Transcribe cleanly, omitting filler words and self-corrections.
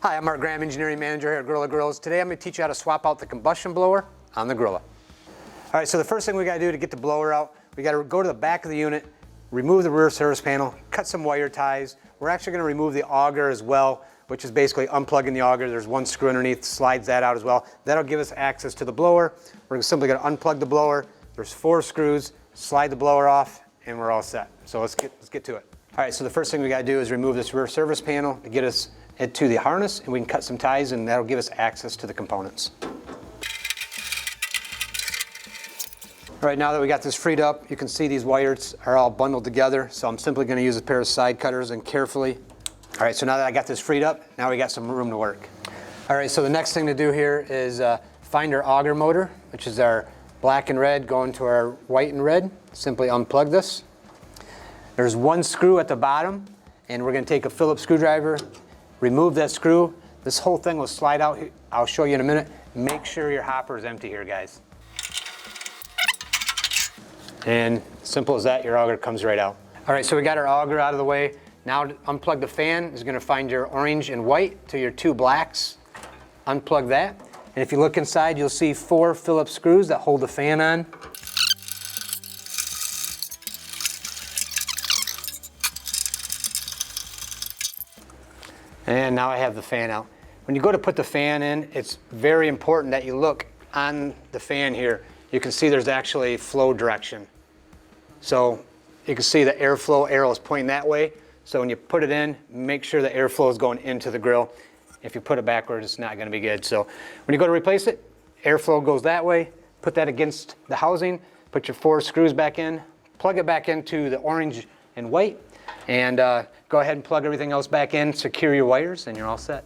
Hi, I'm Mark Graham, Engineering Manager here at Grilla Grills. Today I'm going to teach you how to swap out the combustion blower on the Grilla. All right, so the first thing we got to do to get the blower out, we got to go to the back of the unit, remove the rear service panel, cut some wire ties. We're actually going to remove the auger as well, which is basically unplugging the auger. There's one screw underneath, slides that out as well. That'll give us access to the blower. We're simply going to unplug the blower. There's 4 screws, slide the blower off, and we're all set. So let's get to it. All right, so the first thing we got to do is remove this rear service panel to get us into the harness, and we can cut some ties, and that'll give us access to the components. All right, now that we got this freed up, you can see these wires are all bundled together, so I'm simply going to use a pair of side cutters and carefully. All right, so now that I got this freed up, now we got some room to work. All right, so the next thing to do here is find our auger motor, which is our black and red going to our white and red. Simply unplug this. There's one screw at the bottom, and we're going to take a Phillips screwdriver, remove that screw. This whole thing will slide out. I'll show you in a minute. Make sure your hopper is empty here, guys. And simple as that, your auger comes right out. All right, so we got our auger out of the way. Now to unplug the fan is going to find your orange and white to your 2 blacks. Unplug that. And if you look inside, you'll see 4 Phillips screws that hold the fan on. And now I have the fan out. When you go to put the fan in, it's very important that you look on the fan here. You can see there's actually flow direction. So you can see the airflow arrow is pointing that way. So when you put it in, make sure the airflow is going into the grill. If you put it backwards, it's not going to be good. So when you go to replace it, airflow goes that way. Put that against the housing, put your 4 screws back in, plug it back into the orange and white, and go ahead and plug everything else back in, secure your wires, and you're all set.